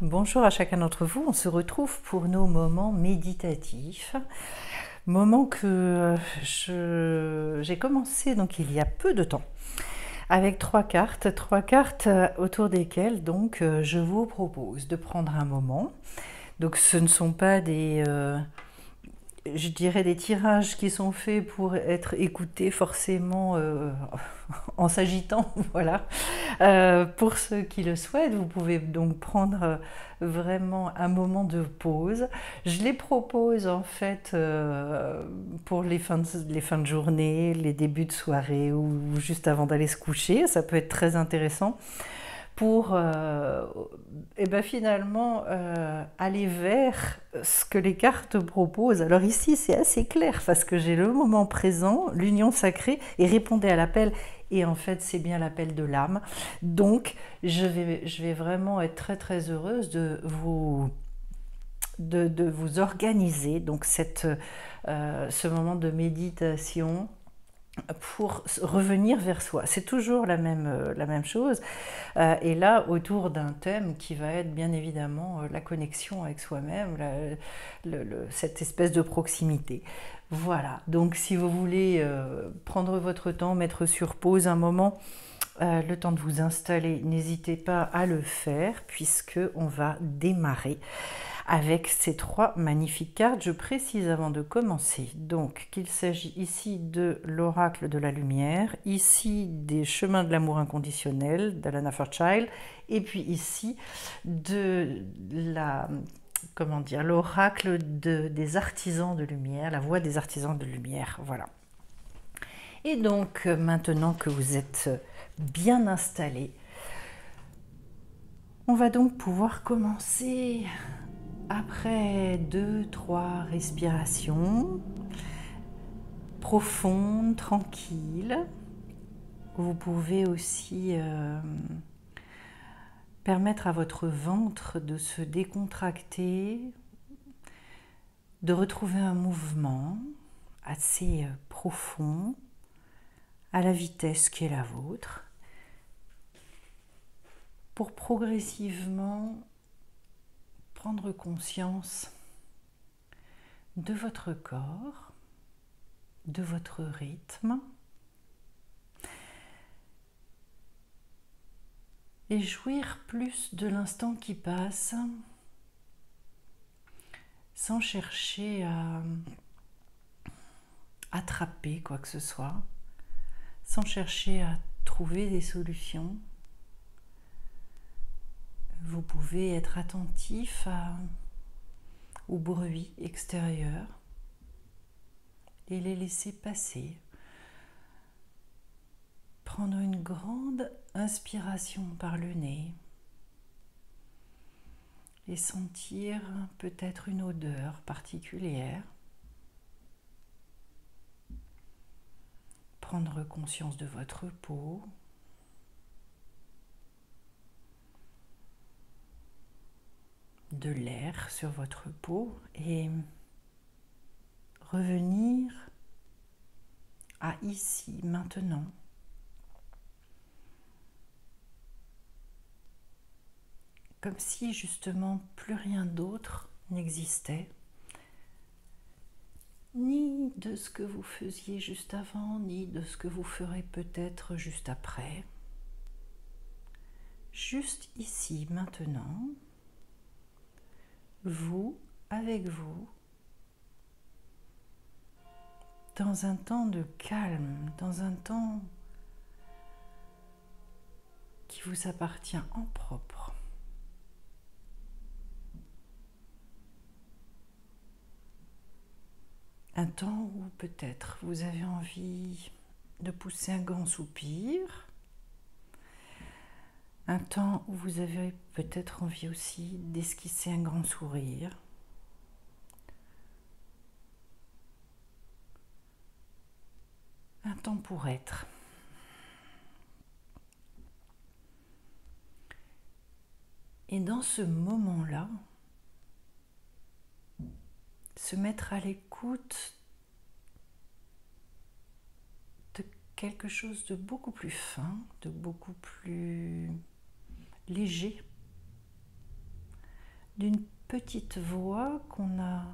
Bonjour à chacun d'entre vous, on se retrouve pour nos moments méditatifs, moments que j'ai commencé donc il y a peu de temps, avec trois cartes autour desquelles donc je vous propose de prendre un moment. Donc ce ne sont pas je dirais des tirages qui sont faits pour être écoutés forcément en s'agitant, voilà. Pour ceux qui le souhaitent, vous pouvez donc prendre vraiment un moment de pause. Je les propose en fait pour les fins de journée, les débuts de soirée ou juste avant d'aller se coucher. Ça peut être très intéressant pour finalement aller vers ce que les cartes proposent. Alors ici c'est assez clair parce que j'ai le moment présent, l'union sacrée, et répondez à l'appel. Et en fait c'est bien l'appel de l'âme. Donc je vais vraiment être très très heureuse de vous organiser donc ce moment de méditation pour revenir vers soi. C'est toujours la même chose. Et là, autour d'un thème qui va être bien évidemment la connexion avec soi-même, cette espèce de proximité. Voilà, donc si vous voulez prendre votre temps, mettre sur pause un moment, le temps de vous installer, n'hésitez pas à le faire puisque on va démarrer avec ces trois magnifiques cartes. Je précise avant de commencer donc qu'il s'agit ici de l'oracle de la lumière, ici des chemins de l'amour inconditionnel d'Alana Fairchild, et puis ici de la comment dire, l'oracle des artisans de lumière, la voix des artisans de lumière, voilà. Et donc maintenant que vous êtes bien installés, on va donc pouvoir commencer. Après 2-3 respirations profondes, tranquilles, vous pouvez aussi permettre à votre ventre de se décontracter, de retrouver un mouvement assez profond à la vitesse qui est la vôtre, pour progressivement prendre conscience de votre corps, de votre rythme, et jouir plus de l'instant qui passe sans chercher à attraper quoi que ce soit, sans chercher à trouver des solutions. Vous pouvez être attentif au bruit extérieur et les laisser passer. Prendre une grande inspiration par le nez et sentir peut-être une odeur particulière. Prendre conscience de votre peau. De l'air sur votre peau et revenir à ici, maintenant. Comme si justement plus rien d'autre n'existait, ni de ce que vous faisiez juste avant, ni de ce que vous ferez peut-être juste après. Juste ici, maintenant, vous, avec vous, dans un temps de calme, dans un temps qui vous appartient en propre. Un temps où peut-être vous avez envie de pousser un grand soupir. Un temps où vous avez peut-être envie aussi d'esquisser un grand sourire. Un temps pour être. Et dans ce moment-là, se mettre à l'écoute de quelque chose de beaucoup plus fin, de beaucoup plus léger, d'une petite voix qu'on a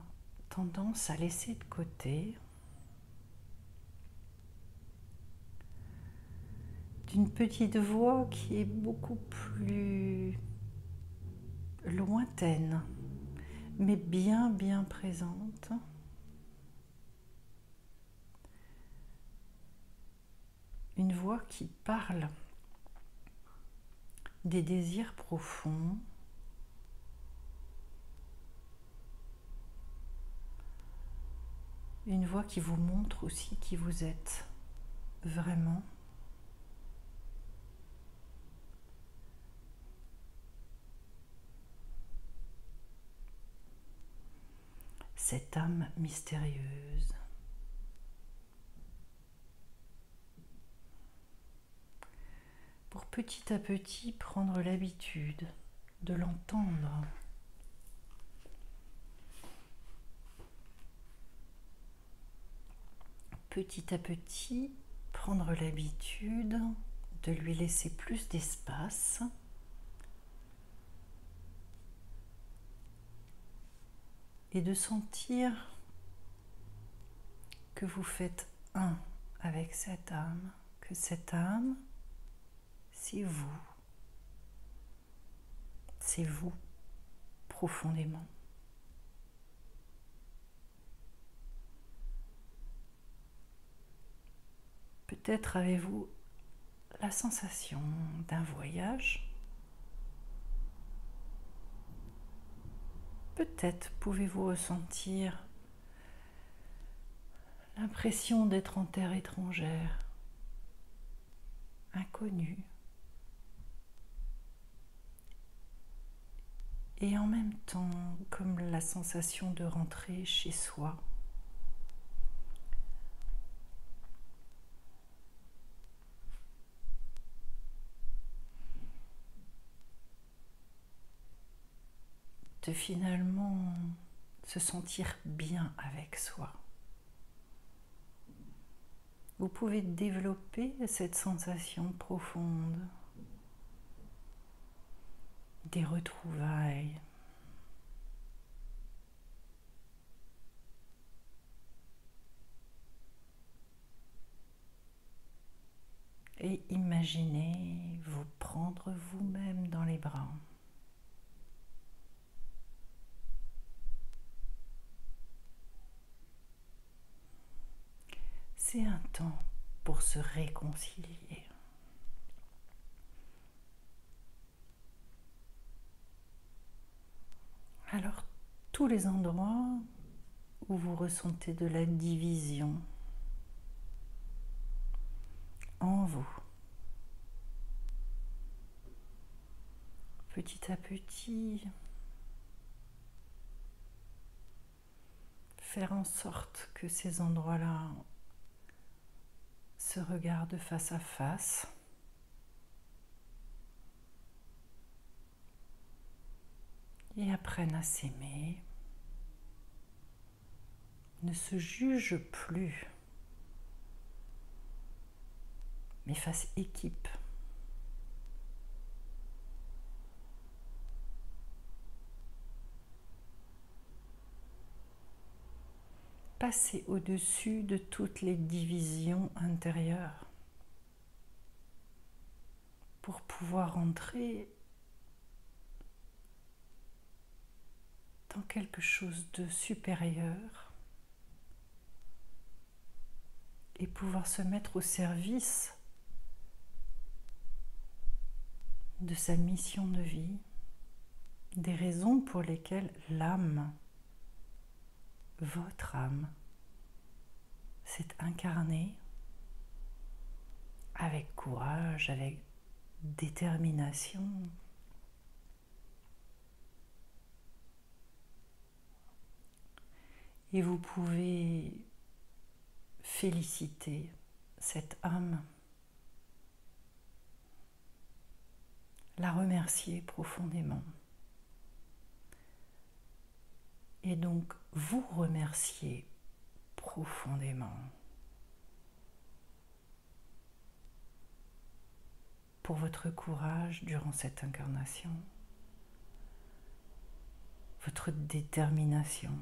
tendance à laisser de côté, d'une petite voix qui est beaucoup plus lointaine, mais bien présente. Une voix qui parle des désirs profonds, une voix qui vous montre aussi qui vous êtes vraiment. Cette âme mystérieuse. Pour petit à petit prendre l'habitude de l'entendre. Petit à petit prendre l'habitude de lui laisser plus d'espace. Et de sentir que vous faites un avec cette âme, que cette âme, c'est vous profondément. Peut-être avez-vous la sensation d'un voyage. Peut-être pouvez-vous ressentir l'impression d'être en terre étrangère, inconnue. Et en même temps, comme la sensation de rentrer chez soi. De finalement se sentir bien avec soi. Vous pouvez développer cette sensation profonde des retrouvailles. Et imaginez vous prendre vous-même dans les bras. C'est un temps pour se réconcilier. Alors, tous les endroits où vous ressentez de la division en vous, petit à petit, faire en sorte que ces endroits-là se regardent face à face. Et apprennent à s'aimer, ne se jugent plus, mais fassent équipe. Passez au-dessus de toutes les divisions intérieures pour pouvoir entrer dans quelque chose de supérieur et pouvoir se mettre au service de sa mission de vie, des raisons pour lesquelles l'âme, votre âme, s'est incarnée avec courage, avec détermination. Et vous pouvez féliciter cette âme, la remercier profondément. Et donc vous remercier profondément pour votre courage durant cette incarnation, votre détermination.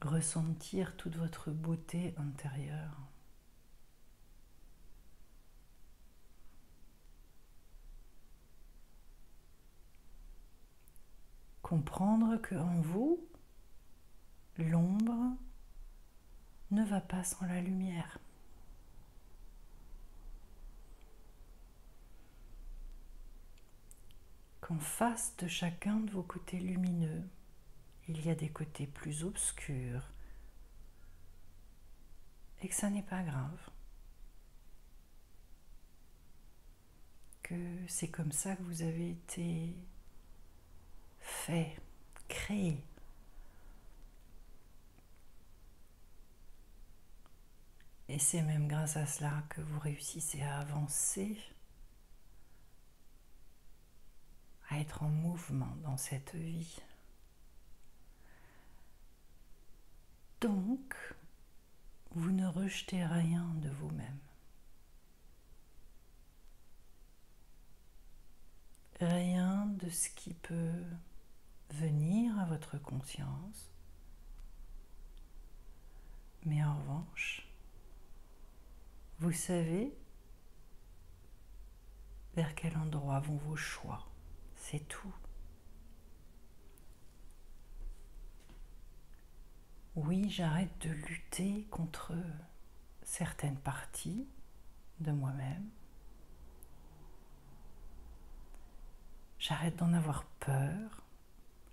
Ressentir toute votre beauté intérieure. Comprendre qu'en vous, l'ombre ne va pas sans la lumière. Qu'en face de chacun de vos côtés lumineux, il y a des côtés plus obscurs et que ça n'est pas grave. Que c'est comme ça que vous avez été fait, créé. Et c'est même grâce à cela que vous réussissez à avancer, à être en mouvement dans cette vie. Donc, vous ne rejetez rien de vous-même. Rien de ce qui peut venir à votre conscience. Mais en revanche, vous savez vers quel endroit vont vos choix. C'est tout. Oui, j'arrête de lutter contre certaines parties de moi-même. J'arrête d'en avoir peur.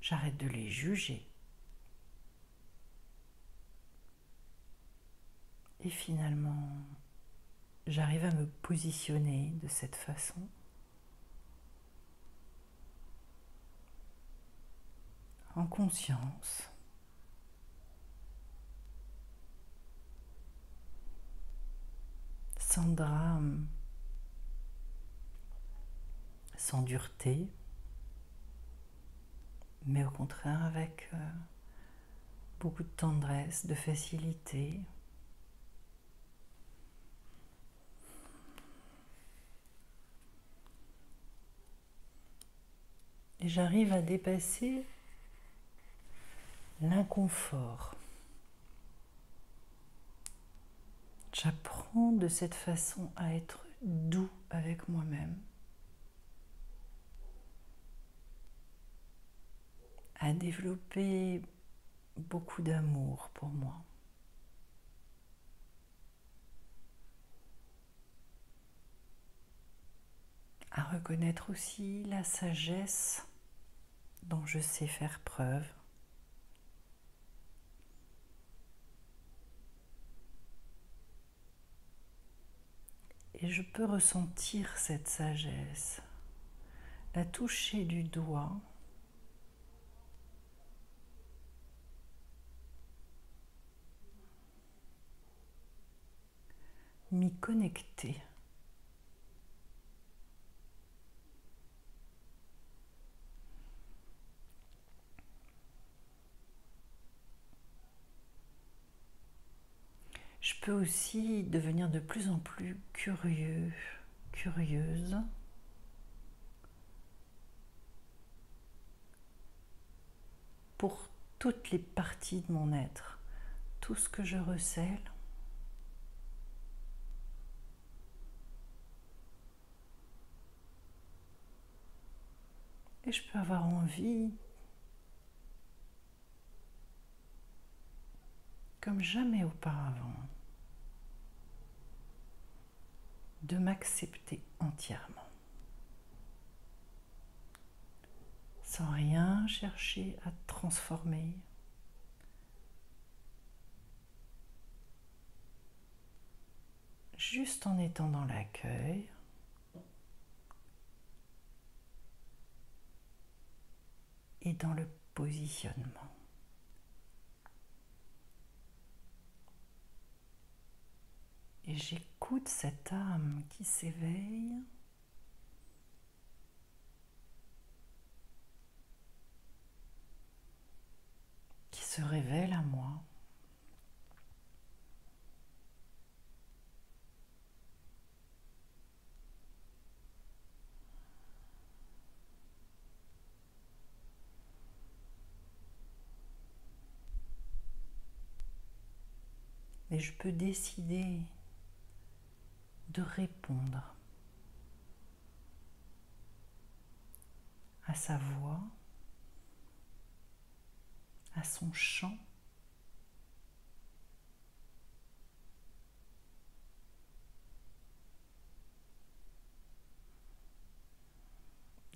J'arrête de les juger. Et finalement, j'arrive à me positionner de cette façon. En conscience. Sans drame, sans dureté, mais au contraire avec beaucoup de tendresse, de facilité. Et j'arrive à dépasser l'inconfort. J'apprends de cette façon à être doux avec moi-même, à développer beaucoup d'amour pour moi. À reconnaître aussi la sagesse dont je sais faire preuve. Et je peux ressentir cette sagesse, la toucher du doigt, m'y connecter. Je peux aussi devenir de plus en plus curieux, curieuse, pour toutes les parties de mon être, tout ce que je recèle. Et je peux avoir envie, comme jamais auparavant, de m'accepter entièrement, sans rien chercher à transformer, juste en étant dans l'accueil, et dans le positionnement. Et j'écoute cette âme qui s'éveille, qui se révèle à moi. et je peux décider de répondre à sa voix, à son chant,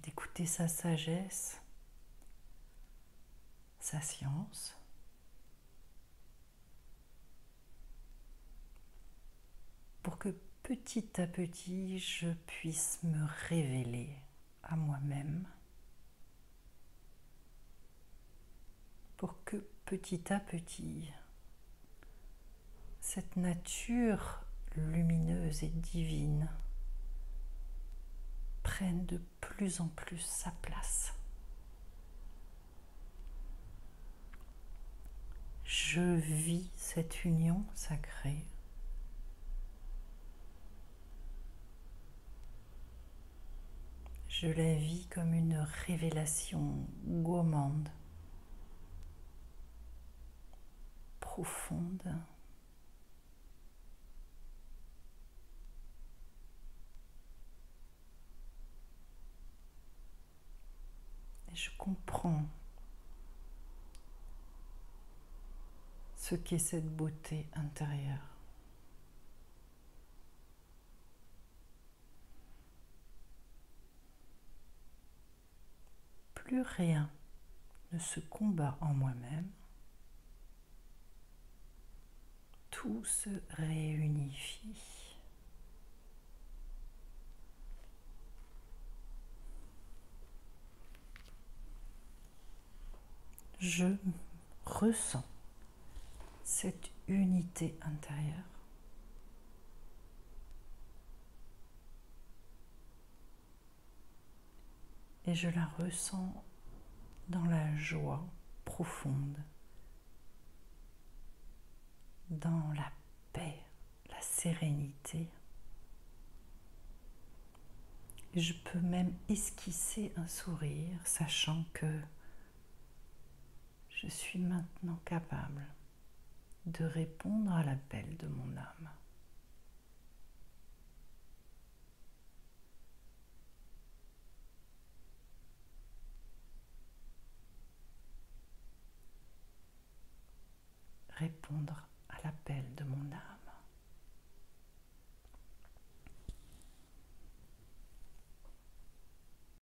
d'écouter sa sagesse, sa science, pour que petit à petit je puisse me révéler à moi-même, pour que petit à petit cette nature lumineuse et divine prenne de plus en plus sa place. Je vis cette union sacrée. Je la vis comme une révélation gourmande, profonde. Et je comprends ce qu'est cette beauté intérieure. Plus rien ne se combat en moi-même, tout se réunifie. Je ressens cette unité intérieure. Et je la ressens dans la joie profonde, dans la paix, la sérénité. Je peux même esquisser un sourire, sachant que je suis maintenant capable de répondre à l'appel de mon âme. Répondre à l'appel de mon